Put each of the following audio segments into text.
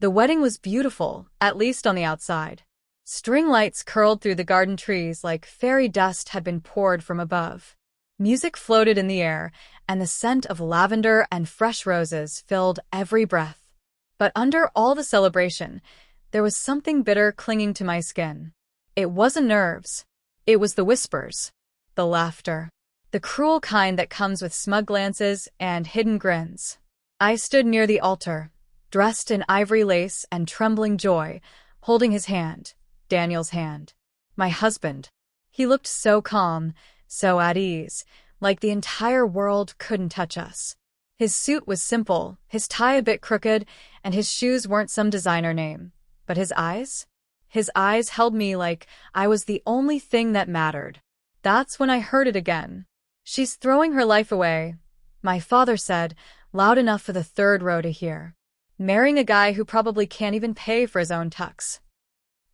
The wedding was beautiful, at least on the outside. String lights curled through the garden trees like fairy dust had been poured from above. Music floated in the air, and the scent of lavender and fresh roses filled every breath. But under all the celebration, there was something bitter clinging to my skin. It wasn't nerves. It was the whispers, the laughter, the cruel kind that comes with smug glances and hidden grins. I stood near the altar, dressed in ivory lace and trembling joy, holding his hand, Daniel's hand. My husband. He looked so calm, so at ease, like the entire world couldn't touch us. His suit was simple, his tie a bit crooked, and his shoes weren't some designer name. But his eyes? His eyes held me like I was the only thing that mattered. That's when I heard it again. "She's throwing her life away," my father said, loud enough for the third row to hear. "Marrying a guy who probably can't even pay for his own tux."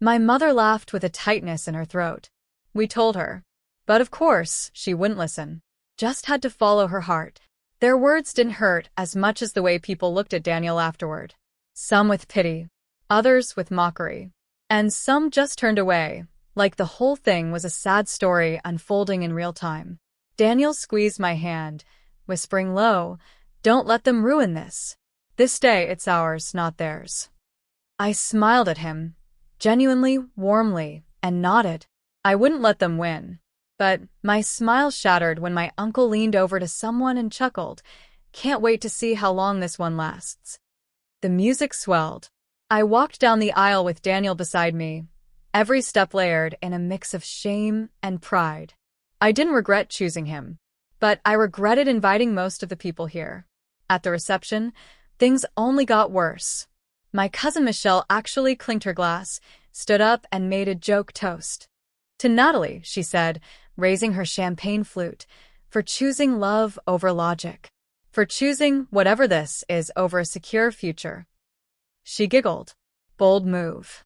My mother laughed with a tightness in her throat. We told her. But of course, she wouldn't listen. Just had to follow her heart. Their words didn't hurt as much as the way people looked at Daniel afterward. Some with pity, others with mockery, and some just turned away, like the whole thing was a sad story unfolding in real time. Daniel squeezed my hand, whispering low, "Don't let them ruin this. This day, it's ours, not theirs." I smiled at him, genuinely, warmly, and nodded. I wouldn't let them win. But my smile shattered when my uncle leaned over to someone and chuckled, "Can't wait to see how long this one lasts." The music swelled. I walked down the aisle with Daniel beside me, every step layered in a mix of shame and pride. I didn't regret choosing him, but I regretted inviting most of the people here. At the reception, things only got worse. My cousin Michelle actually clinked her glass, stood up, and made a joke toast. "To Natalie," she said, raising her champagne flute, "for choosing love over logic. For choosing whatever this is over a secure future." She giggled. Bold move.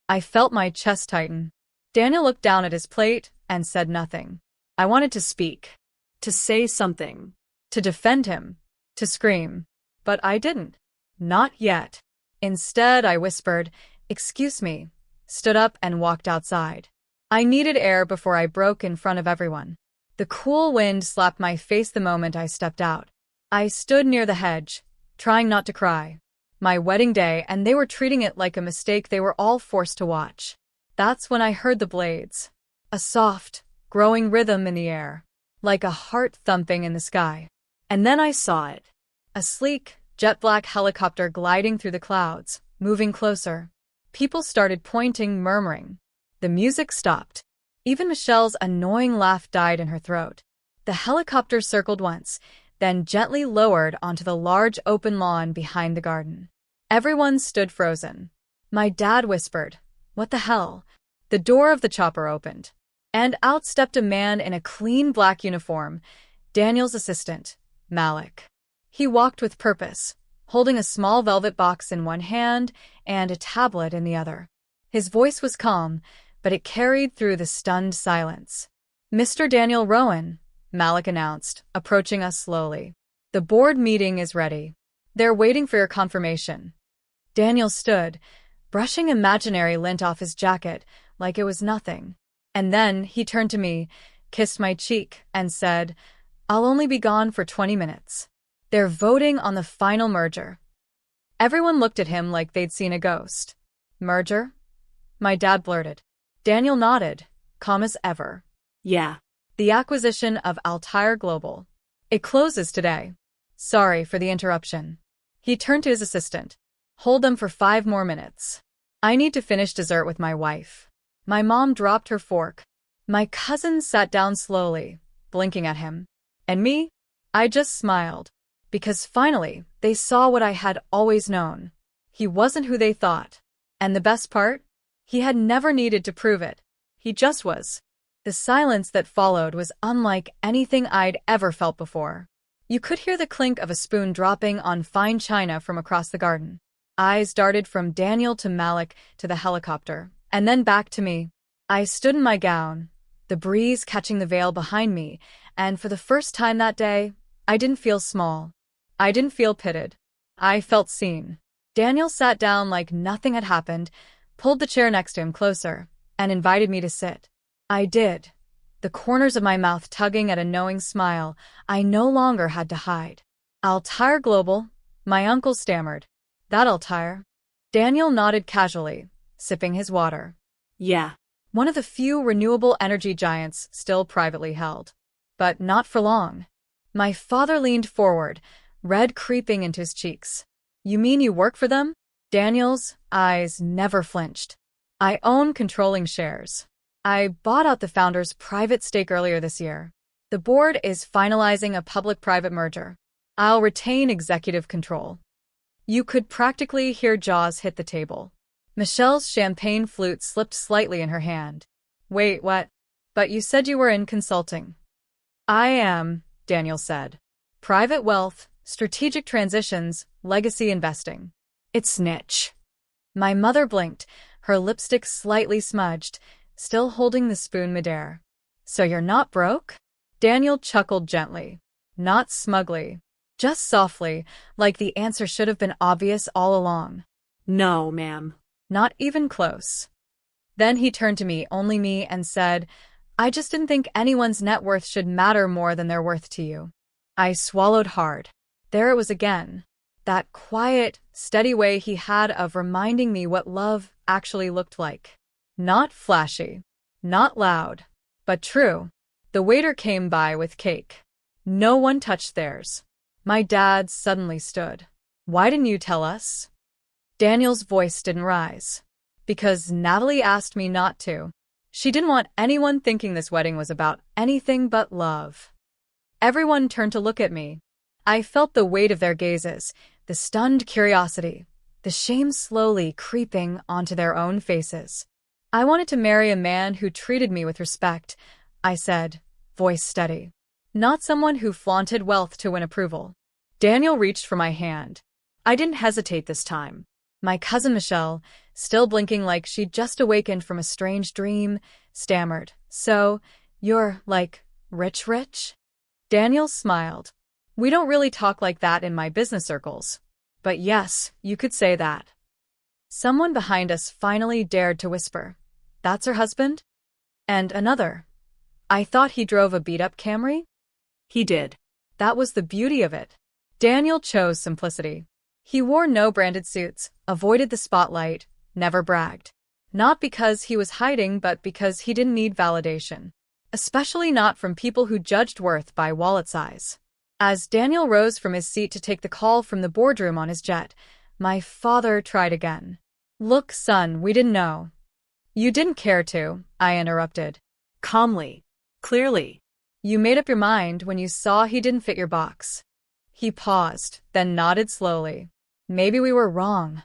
I felt my chest tighten. Daniel looked down at his plate and said nothing. I wanted to speak, to say something, to defend him, to scream. But I didn't. Not yet. Instead, I whispered, "Excuse me," stood up and walked outside. I needed air before I broke in front of everyone. The cool wind slapped my face the moment I stepped out. I stood near the hedge, trying not to cry. My wedding day, and they were treating it like a mistake they were all forced to watch. That's when I heard the blades. A soft, growing rhythm in the air, like a heart thumping in the sky. And then I saw it. A sleek, jet-black helicopter gliding through the clouds, moving closer. People started pointing, murmuring. The music stopped. Even Michelle's annoying laugh died in her throat. The helicopter circled once, then gently lowered onto the large open lawn behind the garden. Everyone stood frozen. My dad whispered, "What the hell?" The door of the chopper opened, and out stepped a man in a clean black uniform, Daniel's assistant, Malik. He walked with purpose, holding a small velvet box in one hand and a tablet in the other. His voice was calm, but it carried through the stunned silence. "Mr. Daniel Rowan," Malik announced, approaching us slowly. "The board meeting is ready. They're waiting for your confirmation." Daniel stood, brushing imaginary lint off his jacket like it was nothing. And then he turned to me, kissed my cheek, and said, "I'll only be gone for 20 minutes. They're voting on the final merger." Everyone looked at him like they'd seen a ghost. "Merger?" My dad blurted. Daniel nodded, calm as ever. "Yeah. The acquisition of Altair Global. It closes today. Sorry for the interruption." He turned to his assistant. "Hold them for 5 more minutes. I need to finish dessert with my wife." My mom dropped her fork. My cousin sat down slowly, blinking at him. And me? I just smiled. Because finally, they saw what I had always known. He wasn't who they thought. And the best part? He had never needed to prove it. He just was. The silence that followed was unlike anything I'd ever felt before. You could hear the clink of a spoon dropping on fine china from across the garden. Eyes darted from Daniel to Malik to the helicopter, and then back to me. I stood in my gown, the breeze catching the veil behind me, and for the first time that day, I didn't feel small. I didn't feel pitted. I felt seen. Daniel sat down like nothing had happened, pulled the chair next to him closer, and invited me to sit. I did, the corners of my mouth tugging at a knowing smile I no longer had to hide. "Altair Global," my uncle stammered. "That Altair?" Daniel nodded casually, sipping his water. "Yeah." One of the few renewable energy giants still privately held. But not for long. My father leaned forward, red creeping into his cheeks. "You mean you work for them?" Daniel's eyes never flinched. "I own controlling shares. I bought out the founder's private stake earlier this year. The board is finalizing a public-private merger. I'll retain executive control." You could practically hear jaws hit the table. Michelle's champagne flute slipped slightly in her hand. "Wait, what? But you said you were in consulting." "I am," Daniel said. "Private wealth, strategic transitions, legacy investing." "It's niche." My mother blinked, her lipstick slightly smudged, still holding the spoon midair. "So you're not broke?" Daniel chuckled gently. Not smugly. Just softly, like the answer should have been obvious all along. "No, ma'am." Not even close. Then he turned to me, only me, and said, "I just didn't think anyone's net worth should matter more than their worth to you." I swallowed hard. There it was again. That quiet, steady way he had of reminding me what love actually looked like. Not flashy, not loud, but true. The waiter came by with cake. No one touched theirs. My dad suddenly stood. "Why didn't you tell us?" Daniel's voice didn't rise. "Because Natalie asked me not to. She didn't want anyone thinking this wedding was about anything but love." Everyone turned to look at me. I felt the weight of their gazes, the stunned curiosity, the shame slowly creeping onto their own faces. "I wanted to marry a man who treated me with respect," I said, voice steady. "Not someone who flaunted wealth to win approval." Daniel reached for my hand. I didn't hesitate this time. My cousin Michelle, still blinking like she'd just awakened from a strange dream, stammered, "So, you're, like, rich? Daniel smiled. "We don't really talk like that in my business circles. But yes, you could say that." Someone behind us finally dared to whisper, "That's her husband?" And another, "I thought he drove a beat-up Camry?" "He did." That was the beauty of it. Daniel chose simplicity. He wore no branded suits, avoided the spotlight, never bragged. Not because he was hiding, but because he didn't need validation. Especially not from people who judged worth by wallet size. As Daniel rose from his seat to take the call from the boardroom on his jet, my father tried again. "Look, son, we didn't know." "You didn't care to," I interrupted. Calmly. Clearly. "You made up your mind when you saw he didn't fit your box." He paused, then nodded slowly. "Maybe we were wrong."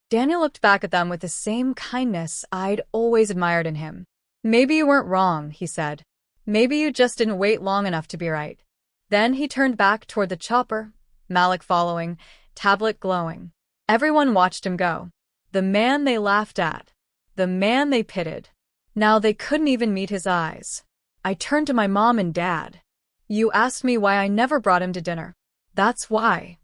Daniel looked back at them with the same kindness I'd always admired in him. "Maybe you weren't wrong," he said. "Maybe you just didn't wait long enough to be right." Then he turned back toward the chopper, Malik following, tablet glowing. Everyone watched him go. The man they laughed at. The man they pitted. Now they couldn't even meet his eyes. I turned to my mom and dad. "You asked me why I never brought him to dinner. That's why."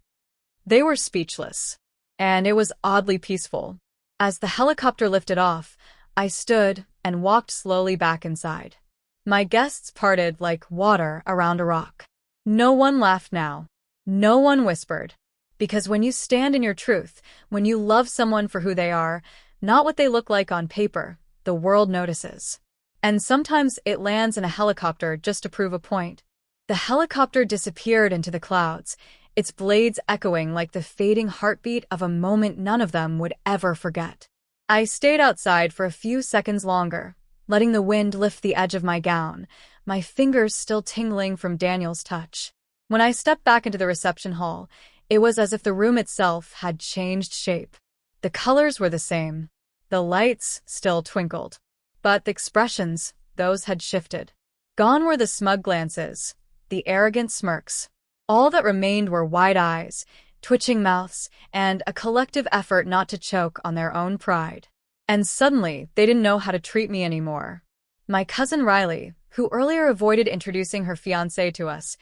They were speechless. And it was oddly peaceful. As the helicopter lifted off, I stood and walked slowly back inside. My guests parted like water around a rock. No one laughed now. No one whispered. Because when you stand in your truth, when you love someone for who they are, not what they look like on paper, the world notices. And sometimes it lands in a helicopter just to prove a point. The helicopter disappeared into the clouds, its blades echoing like the fading heartbeat of a moment none of them would ever forget. I stayed outside for a few seconds longer, letting the wind lift the edge of my gown, my fingers still tingling from Daniel's touch. When I stepped back into the reception hall, it was as if the room itself had changed shape. The colors were the same. The lights still twinkled. But the expressions, those had shifted. Gone were the smug glances, the arrogant smirks. All that remained were wide eyes, twitching mouths, and a collective effort not to choke on their own pride. And suddenly, they didn't know how to treat me anymore. My cousin Riley, who earlier avoided introducing her fiancé to us,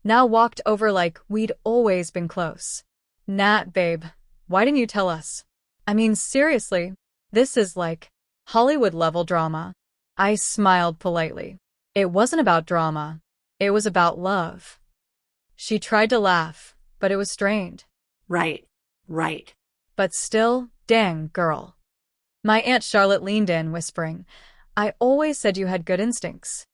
now walked over like we'd always been close. "Nat, babe, Why didn't you tell us? I mean, seriously, this is like Hollywood-level drama. I smiled politely. It wasn't about drama. It was about love. She tried to laugh, but it was strained. Right. Right. But still, dang, girl. My Aunt Charlotte leaned in, whispering, I always said you had good instincts.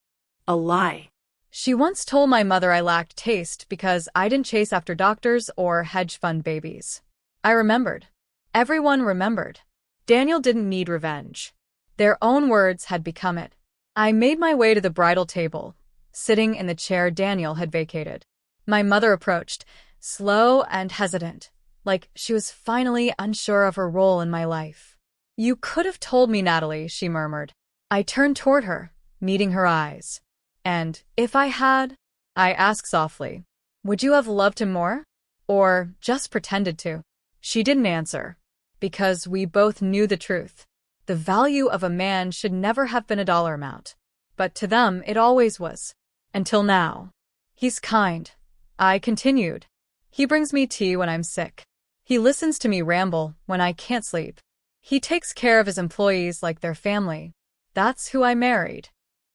A lie. She once told my mother I lacked taste because I didn't chase after doctors or hedge fund babies. I remembered. Everyone remembered. Daniel didn't need revenge. Their own words had become it. I made my way to the bridal table, sitting in the chair Daniel had vacated. My mother approached, slow and hesitant, like she was finally unsure of her role in my life. You could have told me, Natalie, she murmured. I turned toward her, meeting her eyes. And if I had, I asked softly, would you have loved him more? Or just pretended to? She didn't answer, because we both knew the truth. The value of a man should never have been a dollar amount. But to them, it always was. Until now. He's kind, I continued. He brings me tea when I'm sick. He listens to me ramble when I can't sleep. He takes care of his employees like their family. That's who I married.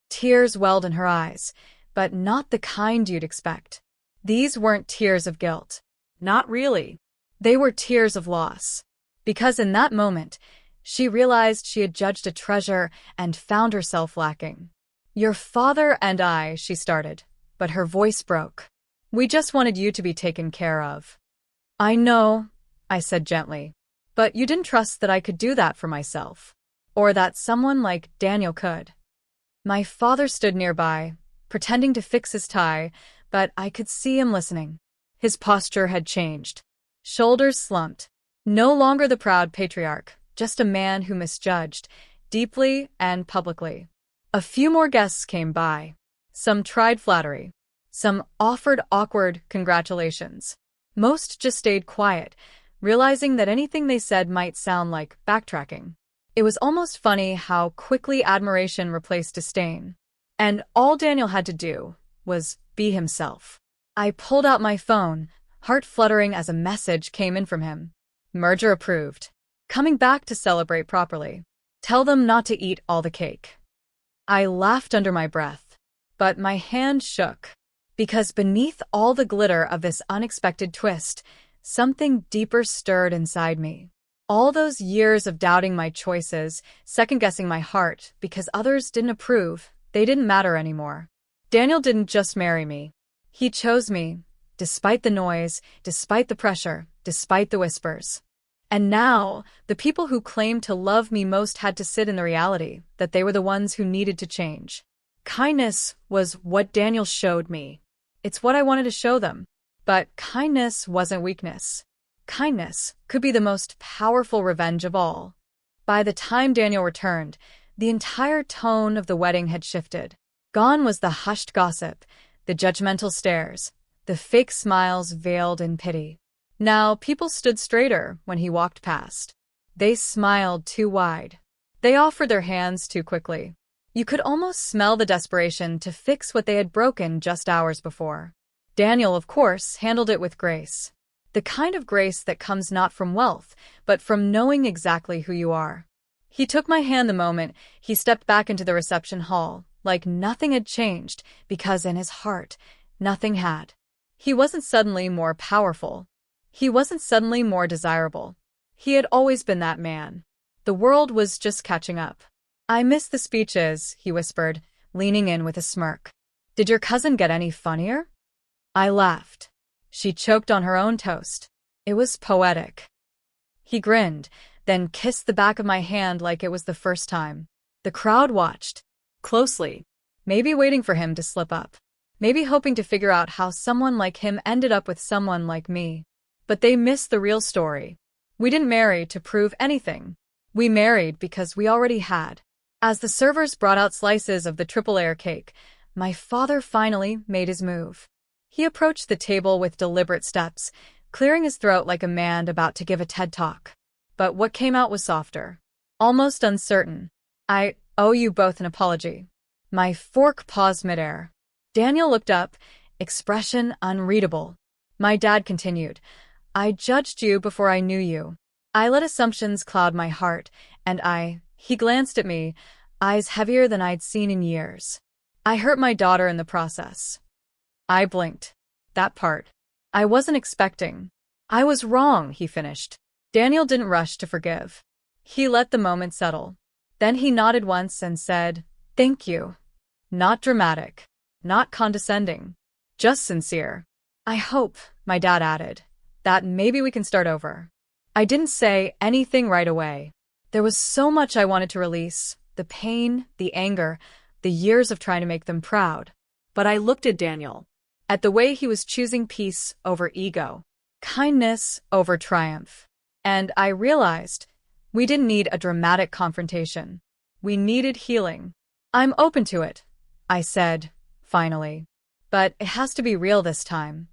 Tears welled in her eyes, but not the kind you'd expect. These weren't tears of guilt. Not really. They were tears of loss. Because in that moment, she realized she had judged a treasure and found herself lacking. Your father and I, she started, but her voice broke. We just wanted you to be taken care of. I know, I said gently, but you didn't trust that I could do that for myself, or that someone like Daniel could. My father stood nearby, pretending to fix his tie, but I could see him listening. His posture had changed. Shoulders slumped. No longer the proud patriarch, just a man who misjudged, deeply and publicly. A few more guests came by. Some tried flattery. Some offered awkward congratulations. Most just stayed quiet, realizing that anything they said might sound like backtracking. It was almost funny how quickly admiration replaced disdain. And all Daniel had to do was be himself. I pulled out my phone, heart fluttering as a message came in from him. Merger approved. Coming back to celebrate properly. Tell them not to eat all the cake. I laughed under my breath, but my hand shook. Because beneath all the glitter of this unexpected twist, something deeper stirred inside me. All those years of doubting my choices, second-guessing my heart because others didn't approve, they didn't matter anymore. Daniel didn't just marry me. He chose me, despite the noise, despite the pressure, despite the whispers. And now, the people who claimed to love me most had to sit in the reality that they were the ones who needed to change. Kindness was what Daniel showed me. It's what I wanted to show them. But kindness wasn't weakness. Kindness could be the most powerful revenge of all. By the time Daniel returned, the entire tone of the wedding had shifted. Gone was the hushed gossip, the judgmental stares, the fake smiles veiled in pity. Now people stood straighter when he walked past. They smiled too wide. They offered their hands too quickly. You could almost smell the desperation to fix what they had broken just hours before. Daniel, of course, handled it with grace. The kind of grace that comes not from wealth, but from knowing exactly who you are. He took my hand the moment he stepped back into the reception hall, like nothing had changed, because in his heart, nothing had. He wasn't suddenly more powerful. He wasn't suddenly more desirable. He had always been that man. The world was just catching up. I miss the speeches, he whispered, leaning in with a smirk. Did your cousin get any funnier? I laughed. She choked on her own toast. It was poetic. He grinned, then kissed the back of my hand like it was the first time. The crowd watched closely, maybe waiting for him to slip up, maybe hoping to figure out how someone like him ended up with someone like me. But they missed the real story. We didn't marry to prove anything. We married because we already had. As the servers brought out slices of the triple layer cake, my father finally made his move. He approached the table with deliberate steps, clearing his throat like a man about to give a TED Talk. But what came out was softer, almost uncertain. I owe you both an apology. My fork paused midair. Daniel looked up, expression unreadable. My dad continued, I judged you before I knew you. I let assumptions cloud my heart, and he glanced at me, eyes heavier than I'd seen in years. I hurt my daughter in the process. I blinked. That part. I wasn't expecting. I was wrong, he finished. Daniel didn't rush to forgive. He let the moment settle. Then he nodded once and said, "Thank you." Not dramatic. Not condescending. Just sincere. "I hope," my dad added, "that maybe we can start over." I didn't say anything right away. There was so much I wanted to release, the pain, the anger, the years of trying to make them proud. But I looked at Daniel. At the way he was choosing peace over ego, kindness over triumph. And I realized we didn't need a dramatic confrontation. We needed healing. "I'm open to it," I said, finally. "But it has to be real this time."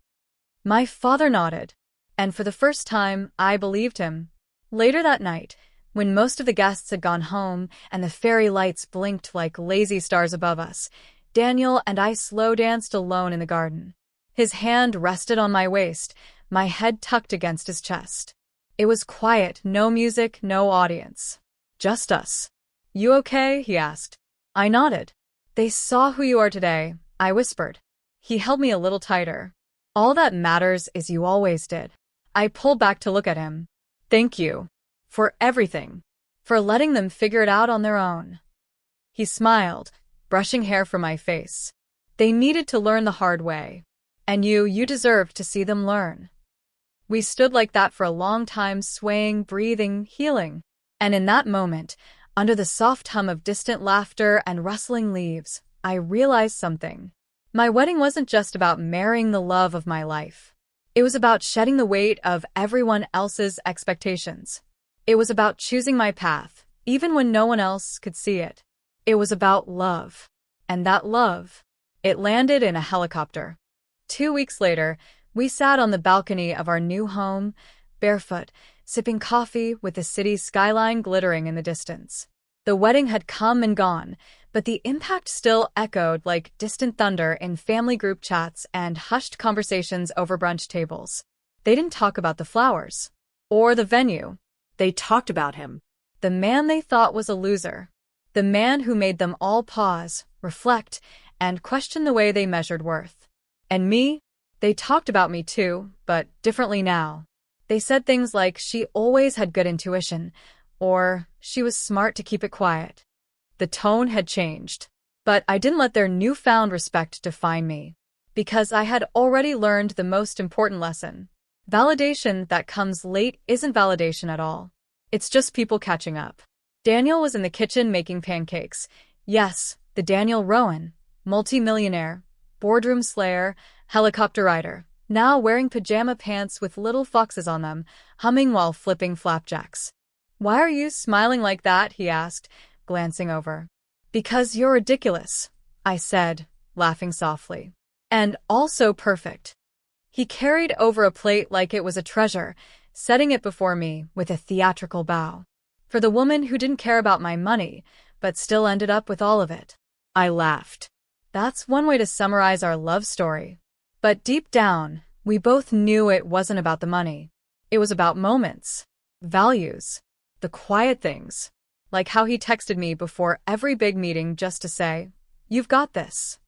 My father nodded, and for the first time, I believed him. Later that night, when most of the guests had gone home and the fairy lights blinked like lazy stars above us, Daniel and I slow danced alone in the garden. His hand rested on my waist, my head tucked against his chest. It was quiet, no music, no audience. Just us. "You okay?" he asked. I nodded. "They saw who you are today," I whispered. He held me a little tighter. "All that matters is you always did." I pulled back to look at him. "Thank you. For everything. For letting them figure it out on their own." He smiled, brushing hair from my face. "They needed to learn the hard way. And you deserved to see them learn." We stood like that for a long time, swaying, breathing, healing. And in that moment, under the soft hum of distant laughter and rustling leaves, I realized something. My wedding wasn't just about marrying the love of my life. It was about shedding the weight of everyone else's expectations. It was about choosing my path, even when no one else could see it. It was about love. And that love, it landed in a helicopter. 2 weeks later, we sat on the balcony of our new home, barefoot, sipping coffee with the city's skyline glittering in the distance. The wedding had come and gone, but the impact still echoed like distant thunder in family group chats and hushed conversations over brunch tables. They didn't talk about the flowers or the venue. They talked about him. The man they thought was a loser. The man who made them all pause, reflect, and question the way they measured worth. And me? They talked about me too, but differently now. They said things like she always had good intuition, or she was smart to keep it quiet. The tone had changed. But I didn't let their newfound respect define me, because I had already learned the most important lesson. Validation that comes late isn't validation at all. It's just people catching up. Daniel was in the kitchen making pancakes. Yes, the Daniel Rowan, multi-millionaire, boardroom slayer, helicopter rider, now wearing pajama pants with little foxes on them, humming while flipping flapjacks. "Why are you smiling like that?" he asked, glancing over. "Because you're ridiculous," I said, laughing softly. "And also perfect." He carried over a plate like it was a treasure, setting it before me with a theatrical bow. For the woman who didn't care about my money, but still ended up with all of it. I laughed. That's one way to summarize our love story. But deep down, we both knew it wasn't about the money. It was about moments, values, the quiet things, like how he texted me before every big meeting just to say, "You've got this."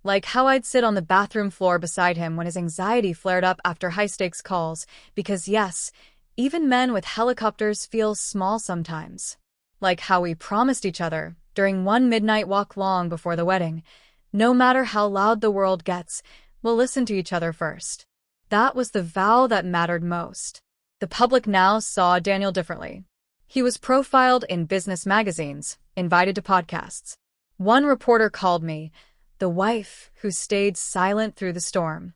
Like how I'd sit on the bathroom floor beside him when his anxiety flared up after high-stakes calls, because yes, even men with helicopters feel small sometimes. Like how we promised each other, during one midnight walk long before the wedding, no matter how loud the world gets, we'll listen to each other first. That was the vow that mattered most. The public now saw Daniel differently. He was profiled in business magazines, invited to podcasts. One reporter called me the wife who stayed silent through the storm.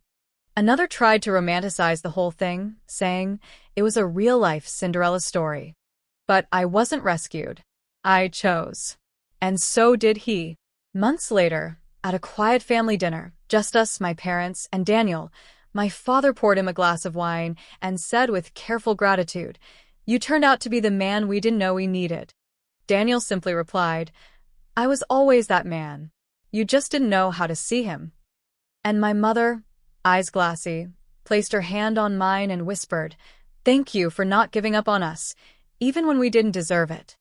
Another tried to romanticize the whole thing, saying it was a real-life Cinderella story. But I wasn't rescued. I chose. And so did he. Months later, at a quiet family dinner, just us, my parents, and Daniel, my father poured him a glass of wine and said with careful gratitude, "You turned out to be the man we didn't know we needed." Daniel simply replied, "I was always that man. You just didn't know how to see him." And my mother, eyes glassy, placed her hand on mine and whispered, "Thank you for not giving up on us, even when we didn't deserve it."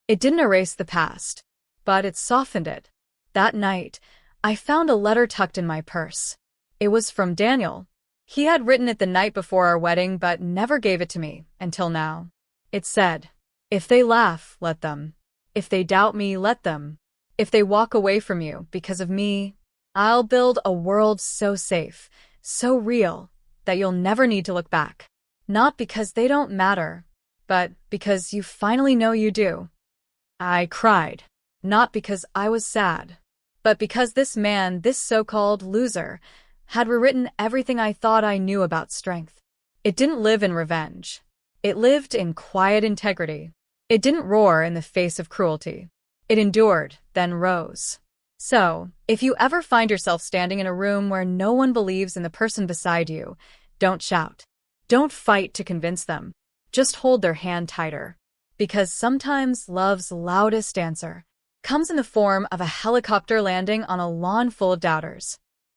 It didn't erase the past, but it softened it. That night, I found a letter tucked in my purse. It was from Daniel. He had written it the night before our wedding but never gave it to me, until now. It said, "If they laugh, let them. If they doubt me, let them. If they walk away from you because of me, I'll build a world so safe, so real, that you'll never need to look back. Not because they don't matter, but because you finally know you do." I cried, not because I was sad, but because this man, this so-called loser, had rewritten everything I thought I knew about strength. It didn't live in revenge. It lived in quiet integrity. It didn't roar in the face of cruelty. It endured, then rose. So, if you ever find yourself standing in a room where no one believes in the person beside you, don't shout. Don't fight to convince them. Just hold their hand tighter. Because sometimes love's loudest answer comes in the form of a helicopter landing on a lawn full of doubters.